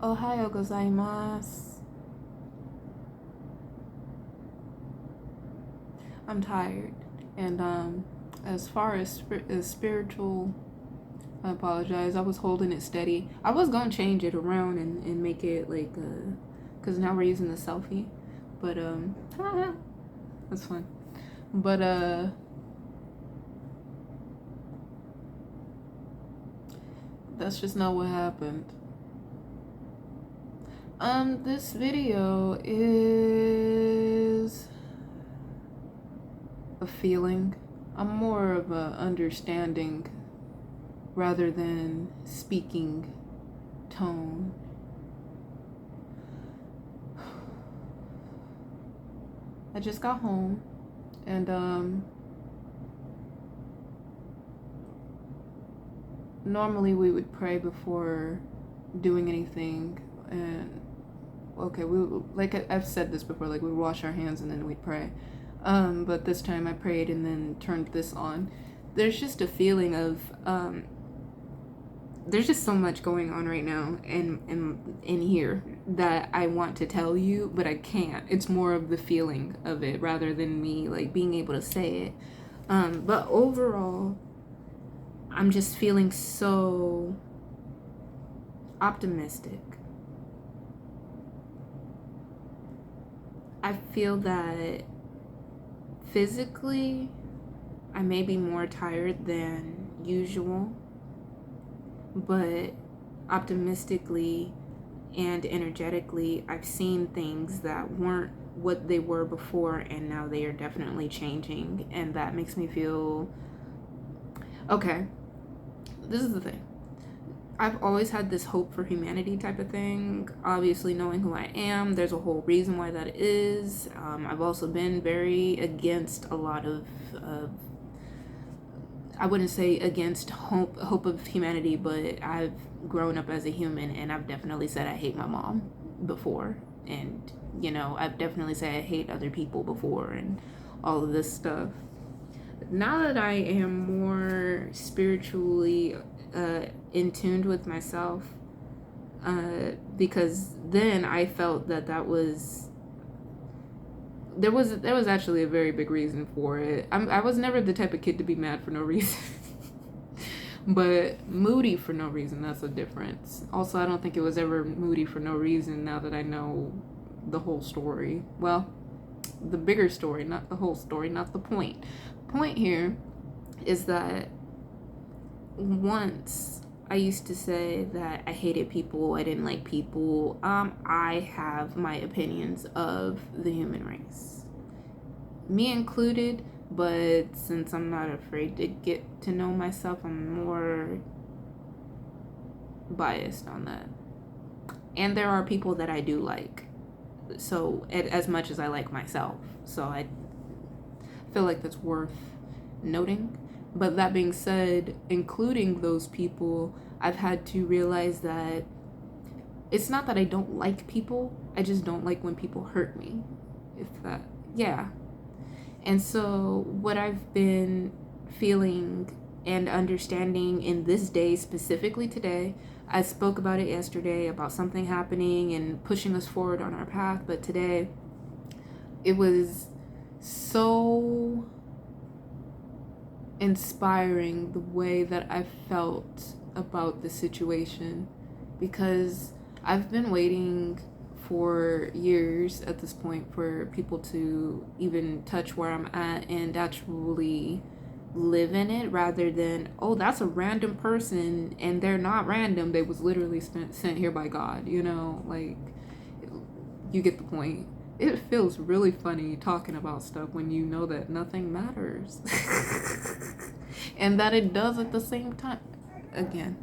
Ohayo gozaimasu. I'm tired. And as far as spiritual, I apologize. I was holding it steady. I was gonna change it around and make it like cause now we're using the selfie. But that's fun. But that's just not what happened. This video is a feeling. I'm more of a understanding rather than speaking tone. I just got home and normally we would pray before doing anything, and okay, like I've said this before, like we would wash our hands and then we'd pray. But this time I prayed and then turned this on. There's just a feeling of there's just so much going on right now in here that I want to tell you, but I can't. It's more of the feeling of it rather than me like being able to say it. But overall, I'm just feeling so optimistic. I feel that physically, I may be more tired than usual, but optimistically and energetically, I've seen things that weren't what they were before, and now they are definitely changing, and that makes me feel okay. This is the thing. I've always had this hope for humanity type of thing. Obviously, knowing who I am, there's a whole reason why that is. I've also been very against a lot of, I wouldn't say against hope of humanity, but I've grown up as a human, and I've definitely said I hate my mom before, and I've definitely said I hate other people before, and all of this stuff. Now that I am more spiritually in tune with myself, because then I felt that there was actually a very big reason for it. I was never the type of kid to be mad for no reason. But moody for no reason, that's a difference. Also, I don't think it was ever moody for no reason now that I know the whole story. Well, the bigger story, not the whole story, not the point. Point here is that once I used to say that I hated people, I didn't like people. I have my opinions of the human race, me included, but since I'm not afraid to get to know myself, I'm more biased on that. And there are people that I do like, so as much as I like myself, so I feel like that's worth noting. But that being said, including those people, I've had to realize that it's not that I don't like people, I just don't like when people hurt me. Yeah. And so what I've been feeling and understanding in this day, specifically today, I spoke about it yesterday about something happening and pushing us forward on our path, but today it was so inspiring the way that I felt about the situation, because I've been waiting for years at this point for people to even touch where I'm at and actually live in it, rather than, oh, that's a random person, and they're not random, they was literally sent here by God, like, you get the point. It feels really funny talking about stuff when you know that nothing matters. And that it does at the same time. Again,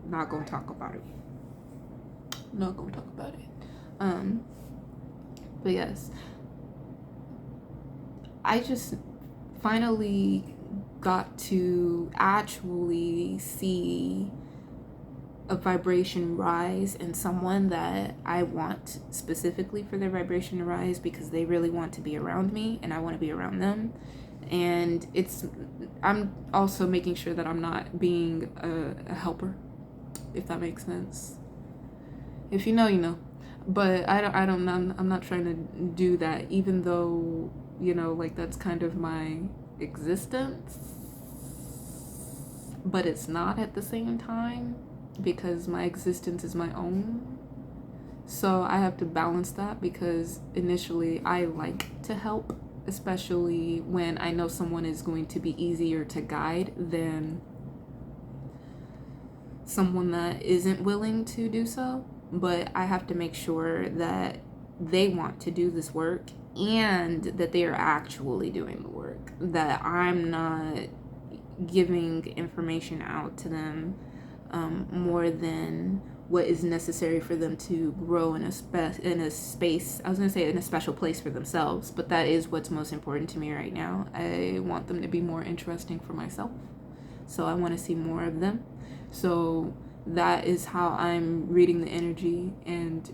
not gonna talk about it. Not gonna talk about it. But yes, I just finally got to actually see a vibration rise in someone that I want specifically for their vibration to rise, because they really want to be around me and I want to be around them. And I'm also making sure that I'm not being a helper, if that makes sense. If you know, you know. But I'm not trying to do that, even though, you know, like that's kind of my existence. But it's not at the same time, because my existence is my own. So I have to balance that, because initially I like to help, especially when I know someone is going to be easier to guide than someone that isn't willing to do so. But I have to make sure that they want to do this work and that they are actually doing the work, that I'm not giving information out to them more than what is necessary for them to grow in a space. I was gonna say in a special place for themselves, but that is what's most important to me right now. I want them to be more interesting for myself, so I want to see more of them. So that is how I'm reading the energy and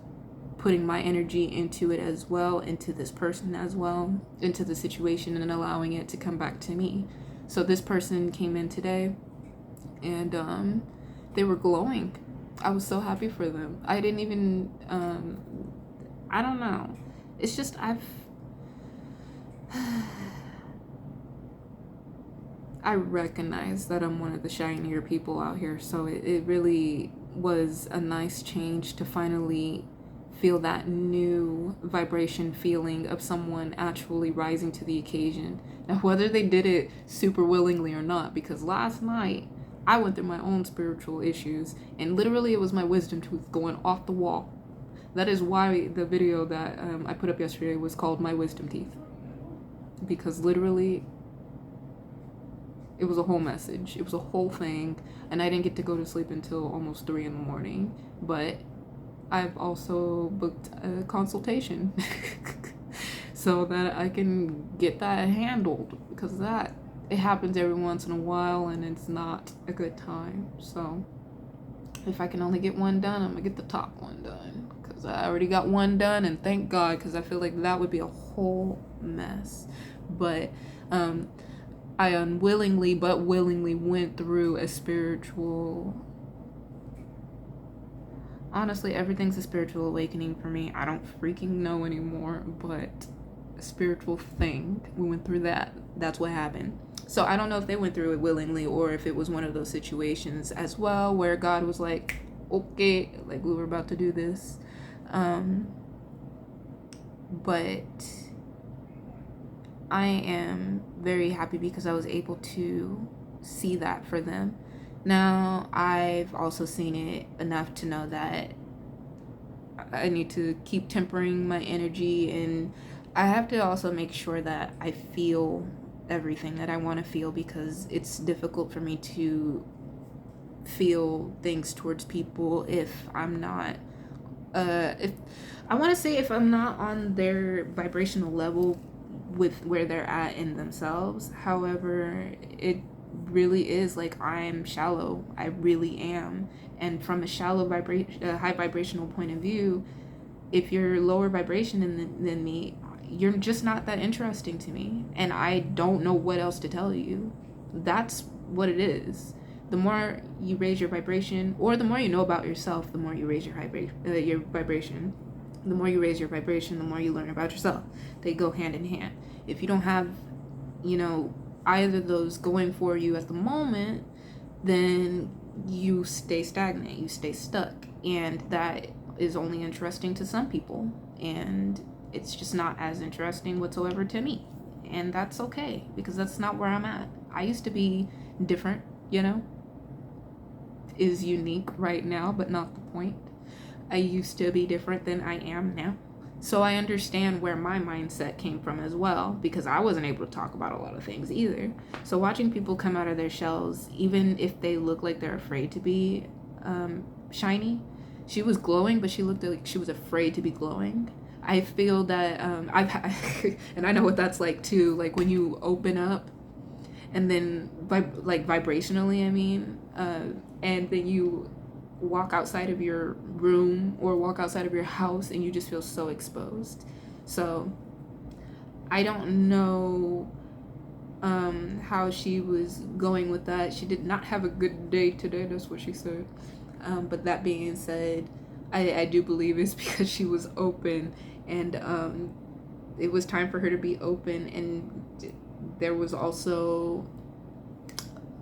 putting my energy into it as well, into this person as well, into the situation, and allowing it to come back to me. So this person came in today, and they were glowing. I was so happy for them. I didn't even I don't know. It's just I recognize that I'm one of the shinier people out here, so it really was a nice change to finally feel that new vibration feeling of someone actually rising to the occasion. Now, whether they did it super willingly or not, because last night I went through my own spiritual issues, and literally it was my wisdom tooth going off the wall. That is why the video that I put up yesterday was called My Wisdom Teeth, because literally it was a whole message. It was a whole thing, and I didn't get to go to sleep until almost 3 in the morning. But I've also booked a consultation so that I can get that handled, because that it happens every once in a while and it's not a good time. So if I can only get one done, I'm gonna get the top one done, because I already got one done, and thank God, because I feel like that would be a whole mess. But I unwillingly but willingly went through a spiritual, honestly, everything's a spiritual awakening for me. I don't freaking know anymore, but a spiritual thing. We went through that. That's what happened. So I don't know if they went through it willingly, or if it was one of those situations as well where God was like, okay, like we were about to do this. But I am very happy because I was able to see that for them. Now, I've also seen it enough to know that I need to keep tempering my energy, and I have to also make sure that I feel everything that I want to feel, because it's difficult for me to feel things towards people if I'm not if I'm not on their vibrational level with where they're at in themselves. However, it really is like I'm shallow. I really am. And from a high vibrational point of view, if you're lower vibration than me, you're just not that interesting to me, and I don't know what else to tell you. That's what it is. The more you raise your vibration, or the more you know about yourself, the more you raise your vibration. The more you raise your vibration, the more you learn about yourself. They go hand in hand. If you don't have, either of those going for you at the moment, then you stay stagnant, you stay stuck, and that is only interesting to some people, and it's just not as interesting whatsoever to me. And that's okay, because that's not where I'm at. I used to be different, is unique right now, but not the point. I used to be different than I am now. So I understand where my mindset came from as well, because I wasn't able to talk about a lot of things either. So watching people come out of their shells, even if they look like they're afraid to be shiny, she was glowing, but she looked like she was afraid to be glowing. I feel that and I know what that's like too, like when you open up and then vibrationally, and then you walk outside of your room or walk outside of your house and you just feel so exposed. So I don't know how she was going with that. She did not have a good day today, that's what she said. But that being said, I do believe it's because she was open, and it was time for her to be open, and there was also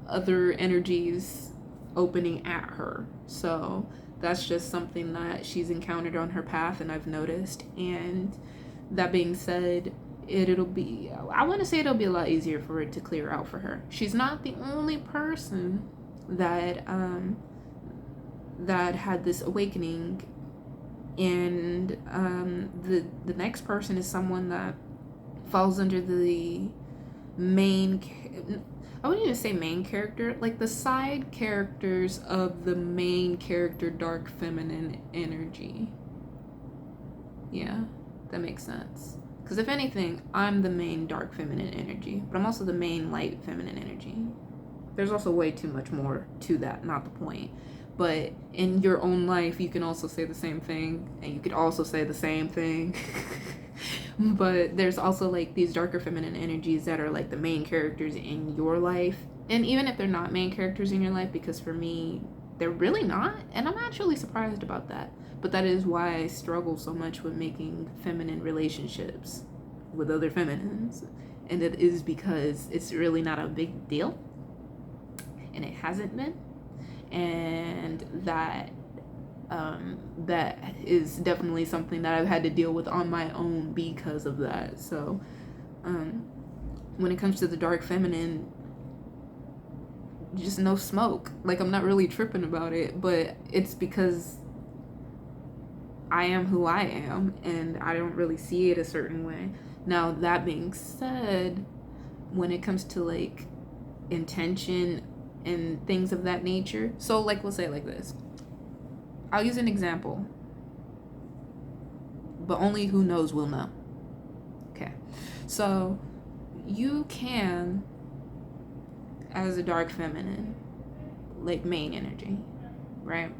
other energies opening at her. So that's just something that she's encountered on her path, and I've noticed. And that being said, it'll be, I want to say it'll be a lot easier for it to clear out for her. She's not the only person that that had this awakening, and the next person is someone that falls under the main, I wouldn't even say main character, like the side characters of the main character, dark feminine energy. Yeah, that makes sense. Because if anything, I'm the main dark feminine energy, but I'm also the main light feminine energy. There's also way too much more to that, not the point. But in your own life, you can also say the same thing, and you could also say the same thing. But there's also like these darker feminine energies that are like the main characters in your life. And even if they're not main characters in your life, because for me, they're really not. And I'm actually surprised about that. But that is why I struggle so much with making feminine relationships with other feminines. And it is because it's really not a big deal. And it hasn't been. And that is definitely something that I've had to deal with on my own because of that. So when it comes to the dark feminine, just no smoke. Like, I'm not really tripping about it, but it's because I am who I am, and I don't really see it a certain way. Now, that being said, when it comes to like intention and things of that nature, so like we'll say it like this, I'll use an example, but only who knows will know. Okay, so you can, as a dark feminine, like main energy, right?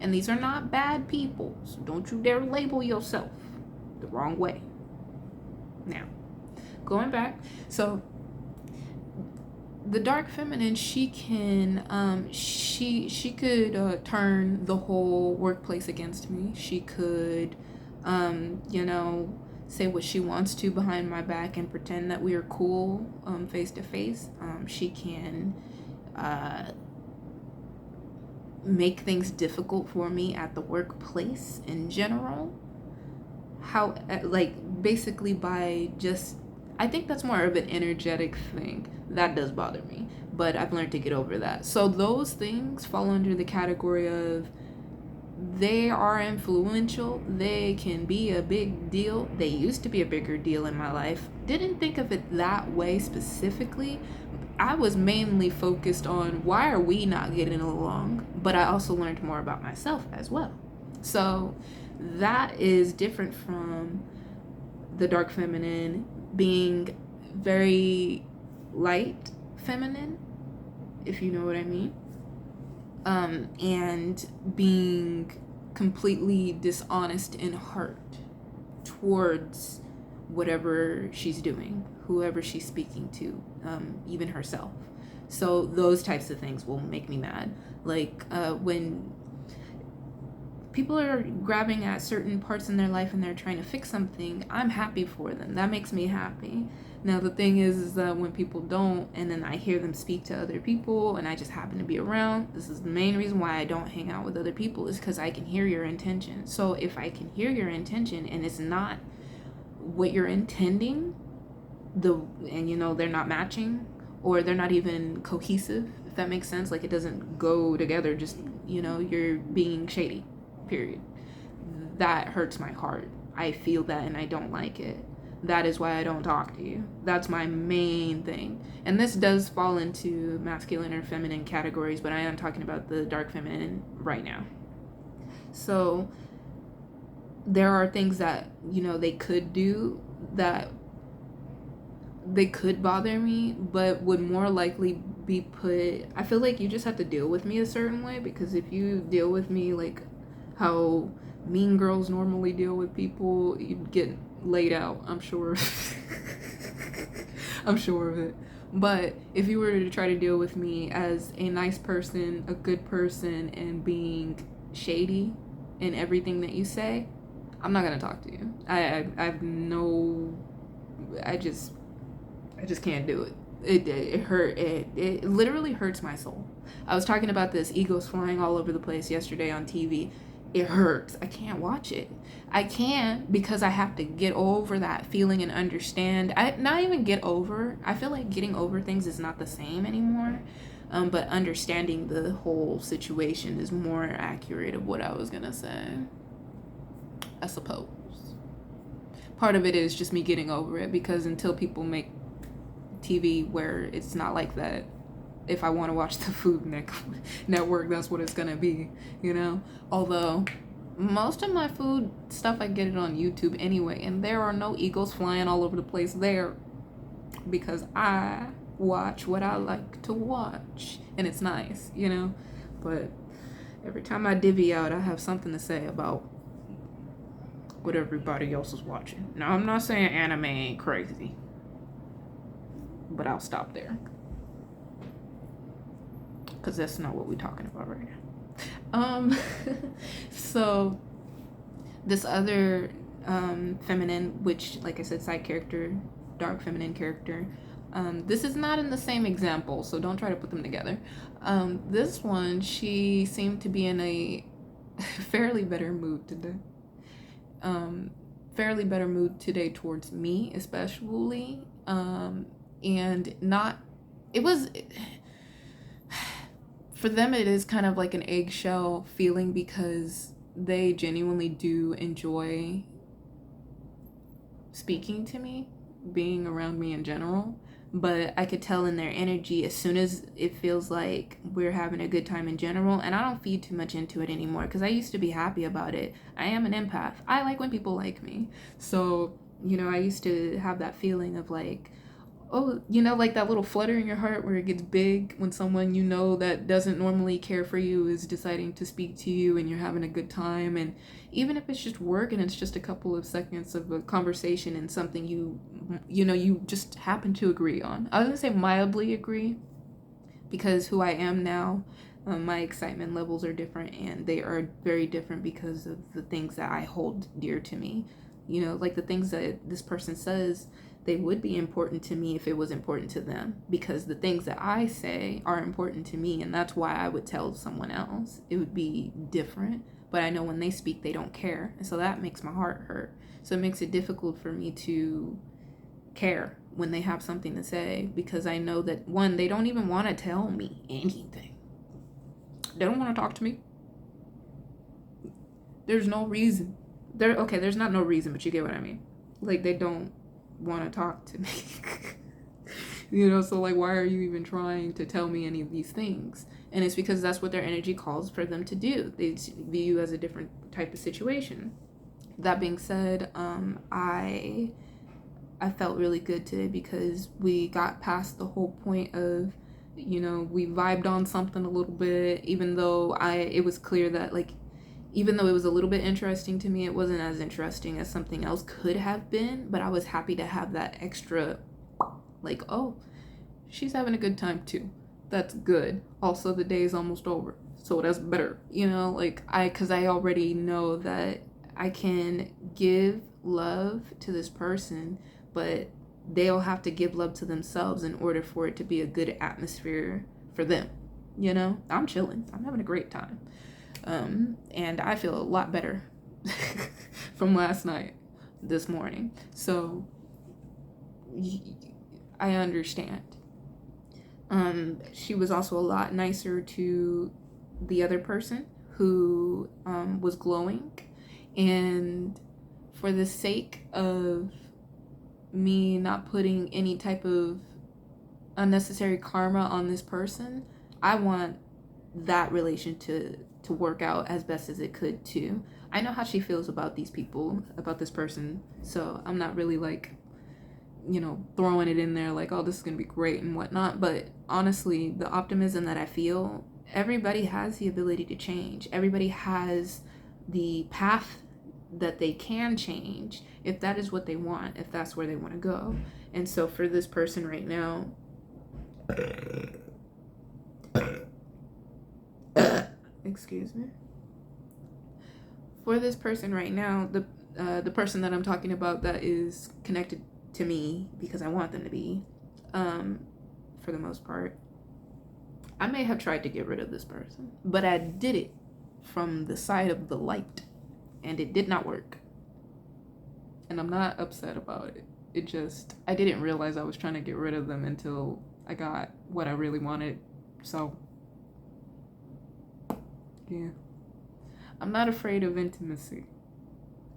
And these are not bad people, so don't you dare label yourself the wrong way. Now, going back, so the dark feminine, she can she could turn the whole workplace against me. She could say what she wants to behind my back and pretend that we are cool face to face. She can make things difficult for me at the workplace in general. How, like, basically by just, I think that's more of an energetic thing. That does bother me, but I've learned to get over that. So those things fall under the category of, they are influential. They can be a big deal. They used to be a bigger deal in my life. Didn't think of it that way specifically. I was mainly focused on, why are we not getting along? But I also learned more about myself as well. So that is different from the dark feminine being very light feminine, if you know what I mean. And being completely dishonest in heart towards whatever she's doing, whoever she's speaking to, even herself. So those types of things will make me mad. Like when people are grabbing at certain parts in their life and they're trying to fix something, I'm happy for them. That makes me happy. Now, the thing is that when people don't, and then I hear them speak to other people and I just happen to be around, this is the main reason why I don't hang out with other people, is because I can hear your intention. So if I can hear your intention and it's not what you're intending, and they're not matching, or they're not even cohesive, if that makes sense, like it doesn't go together, just, you're being shady, period. That hurts my heart. I feel that and I don't like it. That is why I don't talk to you. That's my main thing. And this does fall into masculine or feminine categories, but I am talking about the dark feminine right now. So there are things that, they could do that they could bother me, but would more likely be put, I feel like you just have to deal with me a certain way, because if you deal with me like how mean girls normally deal with people, you'd get laid out, I'm sure. I'm sure of it. But if you were to try to deal with me as a nice person, a good person, and being shady, in everything that you say, I'm not gonna talk to you. I've no, I just can't do it. It literally hurts my soul. I was talking about this, egos flying all over the place yesterday on TV. It hurts. I can't watch it. I can't, because I have to get over that feeling and understand. Not even get over. I feel like getting over things is not the same anymore. But understanding the whole situation is more accurate of what I was gonna say, I suppose. Part of it is just me getting over it, because until people make TV where it's not like that, if I want to watch the Food Network, that's what it's gonna be, you know? Although most of my food stuff, I get it on YouTube anyway, and there are no eagles flying all over the place there, because I watch what I like to watch, and it's nice, you know? But every time I divvy out, I have something to say about what everybody else is watching. Now, I'm not saying anime ain't crazy, but I'll stop there, because that's not what we're talking about right now. So this other feminine, which, like I said, side character, dark feminine character, this is not in the same example, so don't try to put them together. This one, she seemed to be in a fairly better mood today. Fairly better mood today towards me, especially. And not, it was, for them, it is kind of like an eggshell feeling, because they genuinely do enjoy speaking to me, being around me in general. But I could tell in their energy, as soon as it feels like we're having a good time in general, and I don't feed too much into it anymore, because I used to be happy about it. I am an empath. I like when people like me. So, you know, I used to have that feeling of like, oh, you know, like that little flutter in your heart where it gets big when someone you know that doesn't normally care for you is deciding to speak to you, and you're having a good time. And even if it's just work and it's just a couple of seconds of a conversation and something you just happen to agree on. I was gonna say mildly agree, because who I am now, my excitement levels are different, and they are very different because of the things that I hold dear to me. You know, like the things that this person says, they would be important to me if it was important to them, because the things that I say are important to me, and that's why I would tell someone else. It would be different, but I know when they speak, they don't care, and so that makes my heart hurt. So it makes it difficult for me to care when they have something to say, because I know that, one, they don't even want to tell me anything. They don't want to talk to me. There's no reason. There's not no reason, but you get what I mean. Like, they don't want to talk to me. You know, so like, why are you even trying to tell me any of these things? And it's because that's what their energy calls for them to do. They view you as a different type of situation. That being said, I felt really good today, because we got past the whole point of, you know, we vibed on something a little bit, even though it was clear that, like, even though it was a little bit interesting to me, it wasn't as interesting as something else could have been. But I was happy to have that extra, like, oh, she's having a good time too. That's good. Also, the day is almost over, so that's better. You know, like, because I already know that I can give love to this person, but they'll have to give love to themselves in order for it to be a good atmosphere for them. You know, I'm chilling. I'm having a great time. And I feel a lot better from last night, this morning. So I understand. She was also a lot nicer to the other person who was glowing. And for the sake of me not putting any type of unnecessary karma on this person, I want that relation to work out as best as it could too. I know how she feels about these people, about this person, so I'm not really like, you know, throwing it in there like, oh, this is gonna be great and whatnot. But honestly, the optimism that I feel, everybody has the ability to change. Everybody has the path that they can change if that is what they want, if that's where they want to go. And so for this person right now, excuse me, for this person right now, the person that I'm talking about that is connected to me because I want them to be, for the most part, I may have tried to get rid of this person, but I did it from the side of the light, and it did not work. And I'm not upset about it. It just, I didn't realize I was trying to get rid of them until I got what I really wanted. So, yeah. I'm not afraid of intimacy.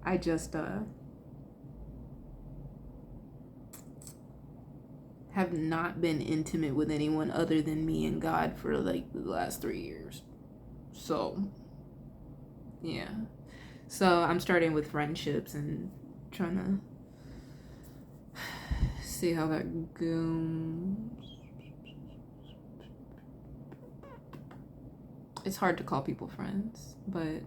I just, have not been intimate with anyone other than me and God for like the last 3 years. So, yeah. So I'm starting with friendships and trying to see how that goes. It's hard to call people friends, but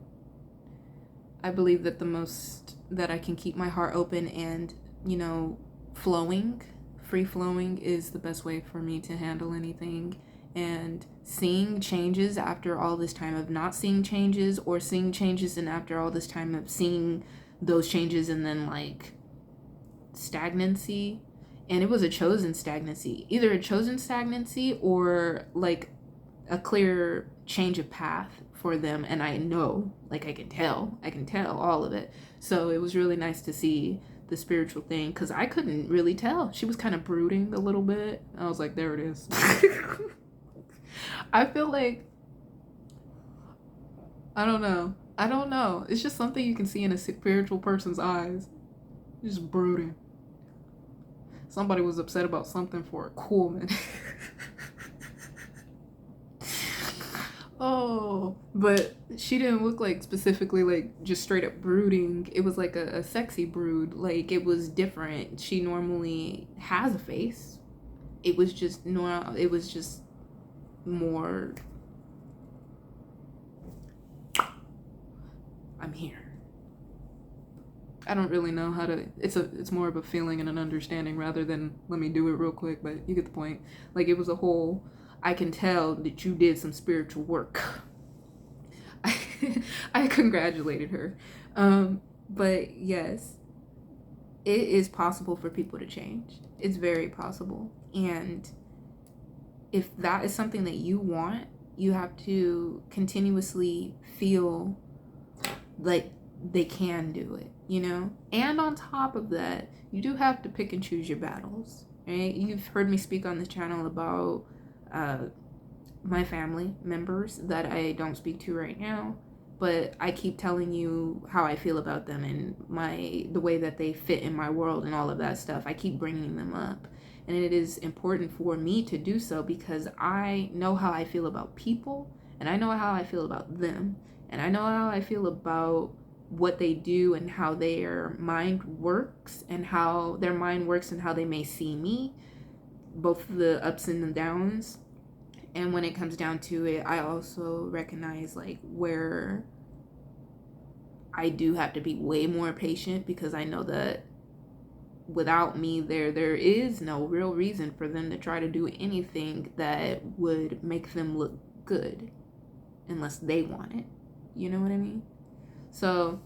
I believe that the most that I can keep my heart open and, free flowing is the best way for me to handle anything. And seeing changes after all this time of not seeing changes, or seeing changes and after all this time of seeing those changes and then like stagnancy. And it was a chosen stagnancy, either a chosen stagnancy or like a clear change of path for them. And I know, like I can tell all of it. So it was really nice to see the spiritual thing, because I couldn't really tell. She was kind of brooding a little bit. I was like, there it is. I feel like, I don't know. It's just something you can see in a spiritual person's eyes. Just brooding. Somebody was upset about something for a cool minute. Oh, but she didn't look like specifically like just straight up brooding. It was like a sexy brood. Like it was different. She normally has a face. It was just more, I'm here. I don't really know how to, it's more of a feeling and an understanding rather than let me do it real quick, but you get the point. Like it was a whole, I can tell that you did some spiritual work. I congratulated her. But yes, it is possible for people to change. It's very possible. And if that is something that you want, you have to continuously feel like they can do it, And on top of that, you do have to pick and choose your battles, right? You've heard me speak on this channel about my family members that I don't speak to right now, but I keep telling you how I feel about them and the way that they fit in my world and all of that stuff. I keep bringing them up, and it is important for me to do so because I know how I feel about people, and I know how I feel about them, and I know how I feel about what they do and how their mind works and how their mind works and how they may see me, both the ups and the downs. And when it comes down to it, I also recognize like where I do have to be way more patient, because I know that without me there is no real reason for them to try to do anything that would make them look good unless they want it. You know what I mean? So,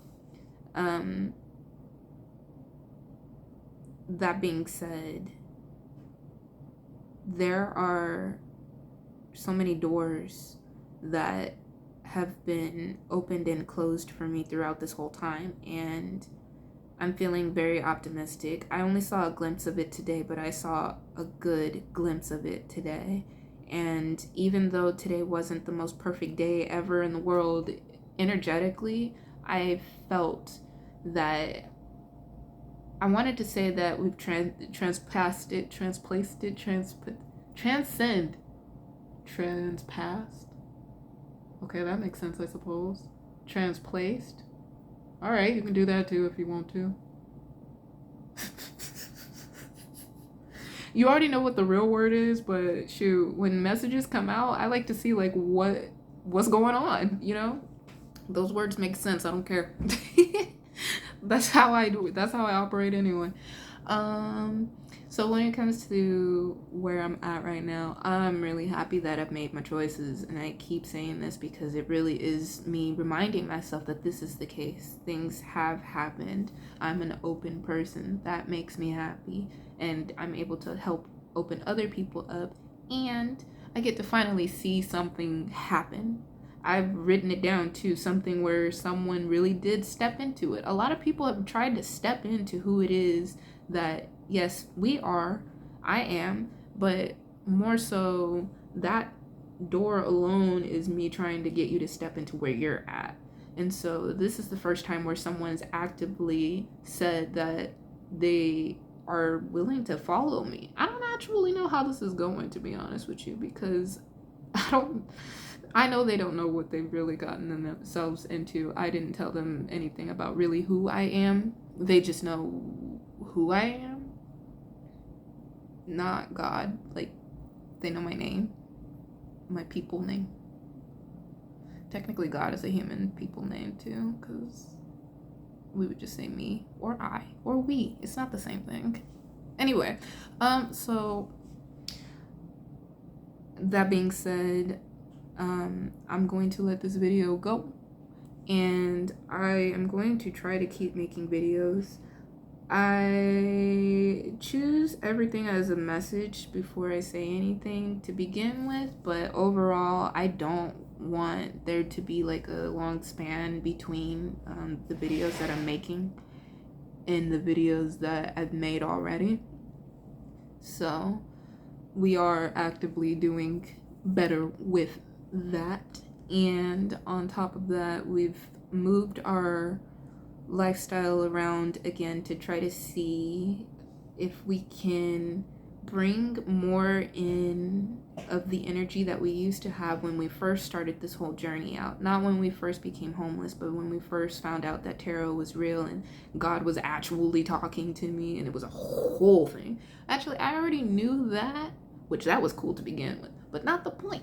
that being said, there are so many doors that have been opened and closed for me throughout this whole time, and I'm feeling very optimistic. I only saw a glimpse of it today, but I saw a good glimpse of it today. And even though today wasn't the most perfect day ever in the world, energetically, I felt that I wanted to say that we've transpassed it, transpassed. Okay, that makes sense, I suppose. Transplaced. All right, you can do that too if you want to. You already know what the real word is, but shoot, when messages come out, I like to see like what's going on, Those words make sense. I don't care. That's how I do it. That's how I operate anyway. So when it comes to where I'm at right now, I'm really happy that I've made my choices, and I keep saying this because it really is me reminding myself that this is the case. Things have happened. I'm an open person. That makes me happy, and I'm able to help open other people up, and I get to finally see something happen. I've written it down too, something where someone really did step into it. A lot of people have tried to step into who it is that, yes, I am, but more so that door alone is me trying to get you to step into where you're at. And so this is the first time where someone's actively said that they are willing to follow me. I don't actually know how this is going, to be honest with you, because I know they don't know what they've really gotten themselves into. I didn't tell them anything about really who I am. They just know who I am, not God. Like, they know my name, my people name. Technically, God is a human people name too, because we would just say me or I or we. It's not the same thing. Anyway, so that being said, I'm going to let this video go, and I am going to try to keep making videos. I choose everything as a message before I say anything to begin with, but overall I don't want there to be like a long span between the videos that I'm making and the videos that I've made already. So we are actively doing better with that, and on top of that, we've moved our lifestyle around again to try to see if we can bring more in of the energy that we used to have when we first started this whole journey out. Not when we first became homeless, but when we first found out that tarot was real and God was actually talking to me, and it was a whole thing. Actually, I already knew that, which that was cool to begin with, but not the point.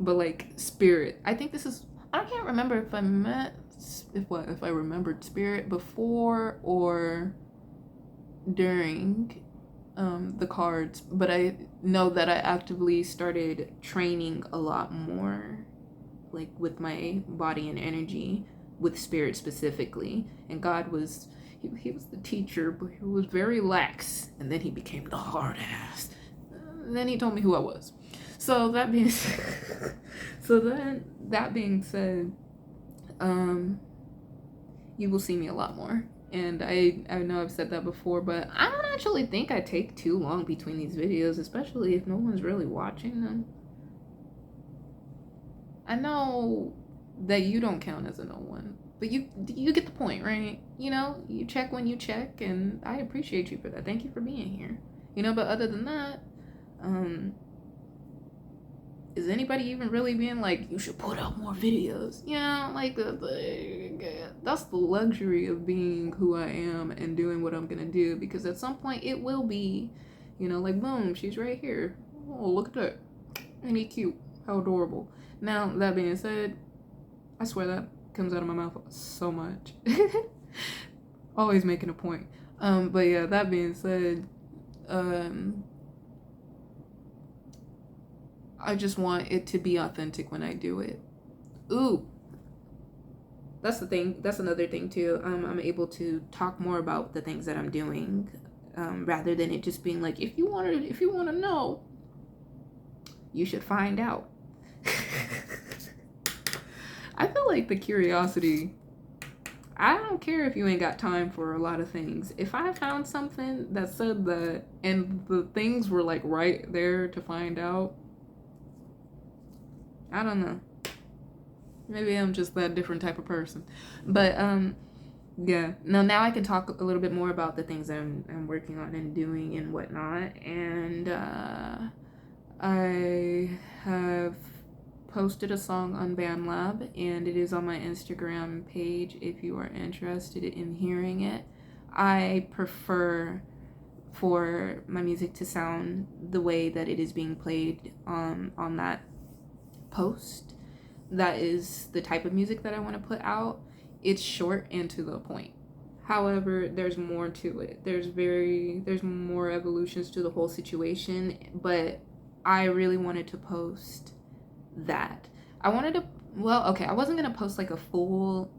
But like spirit, I think this is, I can't remember if I remembered spirit before or during the cards, but I know that I actively started training a lot more, like with my body and energy, with spirit specifically. And God was, he was the teacher, but he was very lax, and then he became the hard ass. And then he told me who I was. So that being said, you will see me a lot more. And I know I've said that before, but I don't actually think I take too long between these videos, especially if no one's really watching them. I know that you don't count as a no one, but you get the point, right? You know, you check when you check, and I appreciate you for that. Thank you for being here. You know, but other than that, is anybody even really being like, you should put out more videos? Yeah, like that's the luxury of being who I am and doing what I'm gonna do, because at some point it will be, you know, like, boom, she's right here. Oh, look at that. Ain't he cute? How adorable. Now, that being said, I swear that comes out of my mouth so much. Always making a point. But yeah, that being said, I just want it to be authentic when I do it. Ooh, that's the thing. That's another thing too. I'm able to talk more about the things that I'm doing, rather than it just being like, if you want to know, you should find out. I feel like the curiosity, I don't care if you ain't got time for a lot of things. If I found something that said that, and the things were like right there to find out, I don't know. Maybe I'm just that different type of person. But yeah. Now I can talk a little bit more about the things that I'm working on and doing and whatnot. And I have posted a song on BandLab, and it is on my Instagram page if you are interested in hearing it. I prefer for my music to sound the way that it is being played on that post. That is the type of music that I want to put out. It's short and to the point. However, there's more to it. There's more evolutions to the whole situation, but I really wanted to post that. I wanted to, well, okay, I wasn't going to post like a full,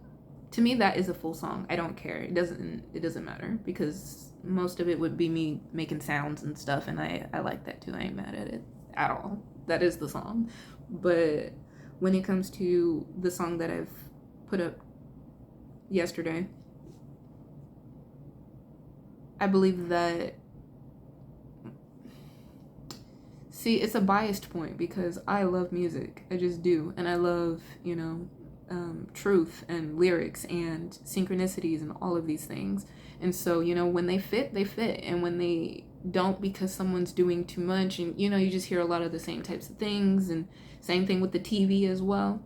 to me that is a full song. I don't care. It doesn't matter because most of it would be me making sounds and stuff, and I like that too. I ain't mad at it at all. That is the song. But when it comes to the song that I've put up yesterday, I believe that, see, it's a biased point because I love music. I just do. And I love, truth and lyrics and synchronicities and all of these things. And so, when they fit, they fit. And when they don't, because someone's doing too much, and, you just hear a lot of the same types of things. And same thing with the TV as well.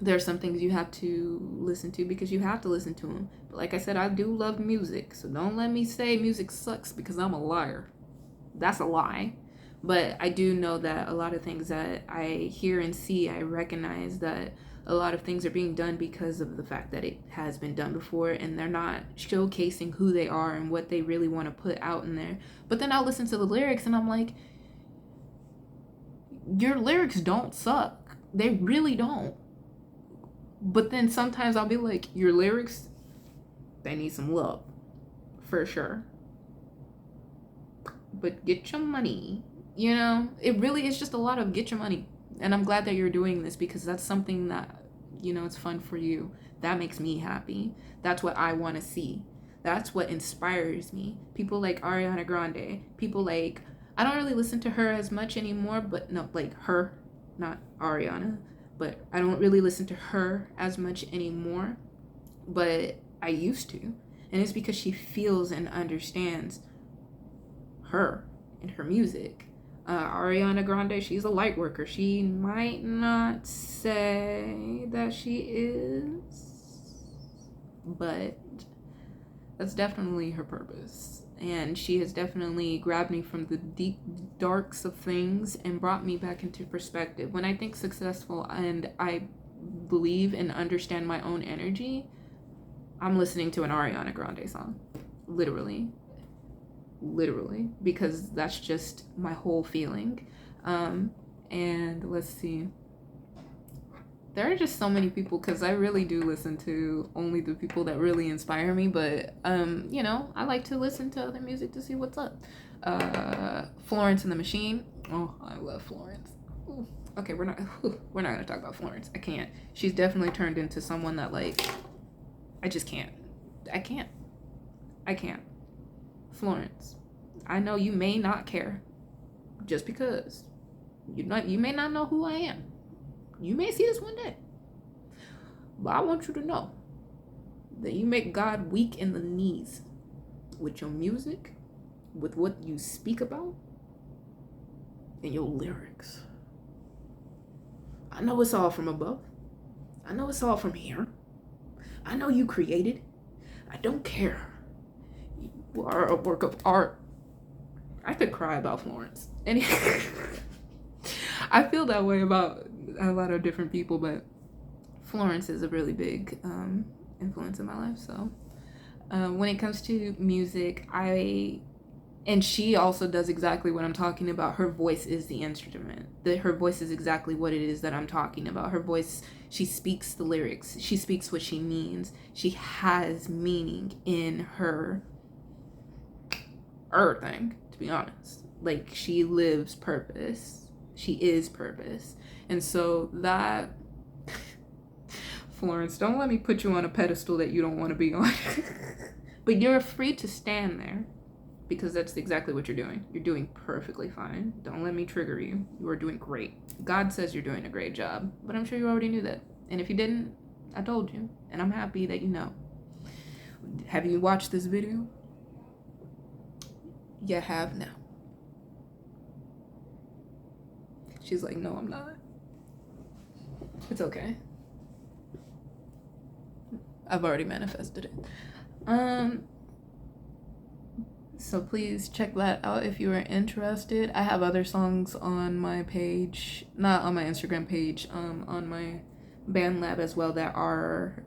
There are some things you have to listen to because you have to listen to them. But like I said, I do love music. So don't let me say music sucks because I'm a liar. That's a lie. But I do know that a lot of things that I hear and see, I recognize that a lot of things are being done because of the fact that it has been done before, and they're not showcasing who they are and what they really want to put out in there. But then I'll listen to the lyrics and I'm like, your lyrics don't suck. They really don't. But then sometimes I'll be like, your lyrics, they need some love, for sure. But get your money, It really is just a lot of get your money. And I'm glad that you're doing this because that's something that, it's fun for you. That makes me happy. That's what I want to see. That's what inspires me. People like Ariana Grande, people like, I don't really listen to her as much anymore, but no, like her, not Ariana. But I don't really listen to her as much anymore, but I used to. And it's because she feels and understands her and her music. Ariana Grande, she's a light worker. She might not say that she is, but that's definitely her purpose. And she has definitely grabbed me from the deep darks of things and brought me back into perspective. When I think successful and I believe and understand my own energy, I'm listening to an Ariana Grande song. Literally, because that's just my whole feeling. And let's see. There are just so many people because I really do listen to only the people that really inspire me. But, I like to listen to other music to see what's up. Florence and the Machine. Oh, I love Florence. Ooh. Okay, we're not going to talk about Florence. I can't. She's definitely turned into someone that, like, I just can't. I can't. Florence, I know you may not care just because you may not know who I am. You may see this one day. But I want you to know that you make God weak in the knees with your music, with what you speak about, and your lyrics. I know it's all from above. I know it's all from here. I know you created. I don't care. You are a work of art. I could cry about Florence. And I feel that way about a lot of different people, but Florence is a really big influence in my life. So when it comes to music, and she also does exactly what I'm talking about. Her voice is the instrument. Her voice is exactly what it is that I'm talking about. Her voice, she speaks the lyrics. She speaks what she means. She has meaning in her thing, to be honest. Like, she lives purpose. She is purpose. And so that, Florence, don't let me put you on a pedestal that you don't want to be on. But you're free to stand there because that's exactly what you're doing. You're doing perfectly fine. Don't let me trigger you. You are doing great. God says you're doing a great job, but I'm sure you already knew that. And if you didn't, I told you, and I'm happy that you know. Have you watched this video? You have now. She's like, no, I'm not. It's okay. I've already manifested it. So please check that out if you are interested. I have other songs on my page, not on my Instagram page, on my BandLab as well that are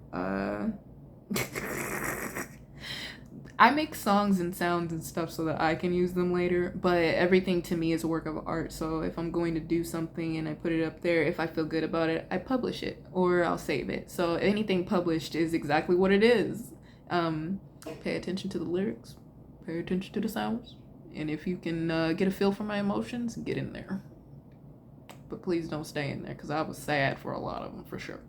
I make songs and sounds and stuff so that I can use them later, but everything to me is a work of art. So if I'm going to do something and I put it up there, if I feel good about it, I publish it or I'll save it. So anything published is exactly what it is. Pay attention to the lyrics, pay attention to the sounds, and if you can get a feel for my emotions, get in there. But please don't stay in there because I was sad for a lot of them for sure.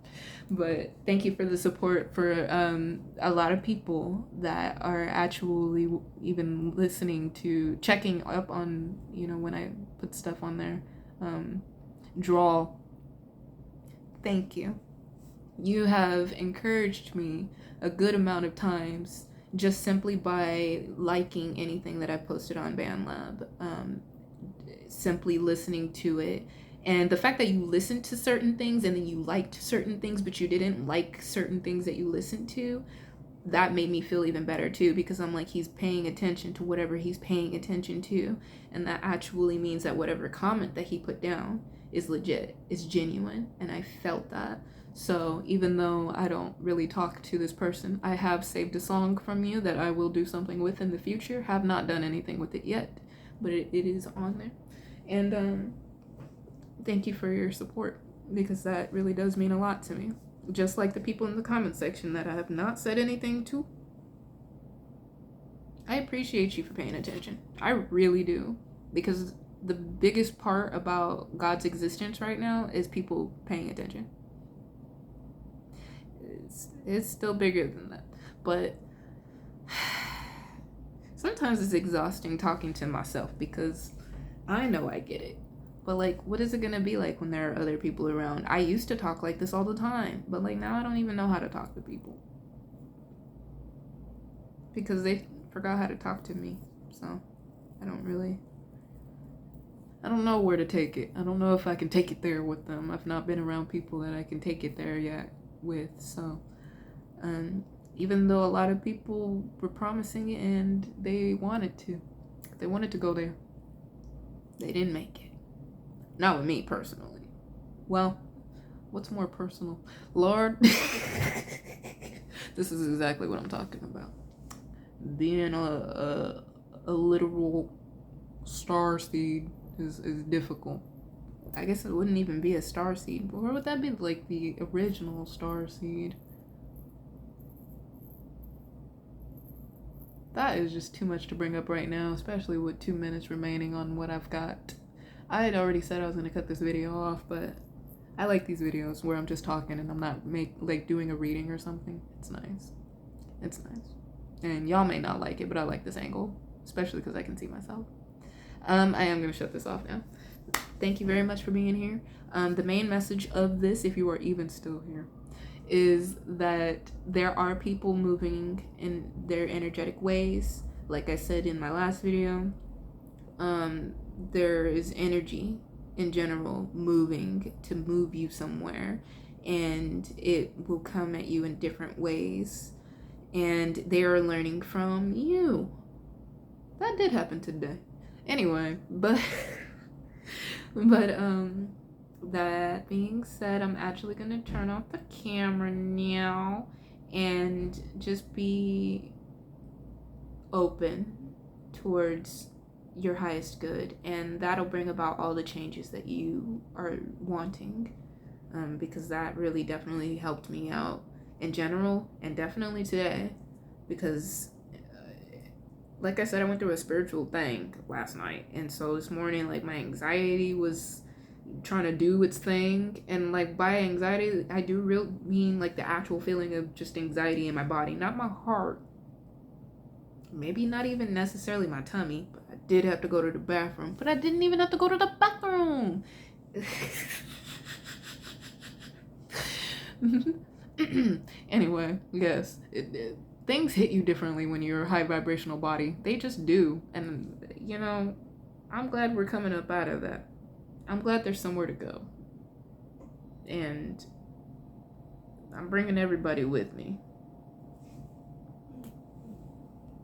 But thank you for the support for a lot of people that are actually even listening to, checking up on, you know, when I put stuff on there. Draw. Thank you. You have encouraged me a good amount of times just simply by liking anything that I posted on BandLab, simply listening to it. And the fact that you listened to certain things and then you liked certain things, but you didn't like certain things that you listened to, that made me feel even better too, because I'm like, he's paying attention to whatever he's paying attention to. And that actually means that whatever comment that he put down is legit, is genuine. And I felt that. So even though I don't really talk to this person, I have saved a song from you that I will do something with in the future. Have not done anything with it yet, but it is on there. And thank you for your support, because that really does mean a lot to me. Just like the people in the comment section that I have not said anything to. I appreciate you for paying attention. I really do. Because the biggest part about God's existence right now is people paying attention. It's still bigger than that. But sometimes it's exhausting talking to myself because I know I get it. But like, what is it gonna be like when there are other people around? I used to talk like this all the time, but like now I don't even know how to talk to people. Because they forgot how to talk to me. So I don't know where to take it. I don't know if I can take it there with them. I've not been around people that I can take it there yet with. So even though a lot of people were promising it and they wanted to go there, they didn't make it. Not with me personally. Well, what's more personal? Lord, this is exactly what I'm talking about. Being a literal star seed is difficult. I guess it wouldn't even be a star seed. Or would that be like the original star seed? That is just too much to bring up right now, especially with 2 minutes remaining on what I've got. I had already said I was going to cut this video off, but I like these videos where I'm just talking and I'm not doing a reading or something. It's nice. It's nice. And y'all may not like it, but I like this angle, especially because I can see myself. I am going to shut this off now. Thank you very much for being here. The main message of this, if you are even still here, is that there are people moving in their energetic ways. Like I said in my last video, there is energy in general moving to move you somewhere, and it will come at you in different ways, and they are learning from you. That did happen today. Anyway, but that being said, I'm actually gonna turn off the camera now and just be open towards your highest good, and that'll bring about all the changes that you are wanting, because that really definitely helped me out in general, and definitely today, because like I said, I went through a spiritual thing last night, and so this morning, like, my anxiety was trying to do its thing, and like, by anxiety I do mean like the actual feeling of just anxiety in my body, not my heart, maybe not even necessarily my tummy, but I did have to go to the bathroom, but I didn't even have to go to the bathroom. Anyway, yes, things hit you differently when you're a high vibrational body. They just do. And you know, I'm glad we're coming up out of that. I'm glad there's somewhere to go, and I'm bringing everybody with me.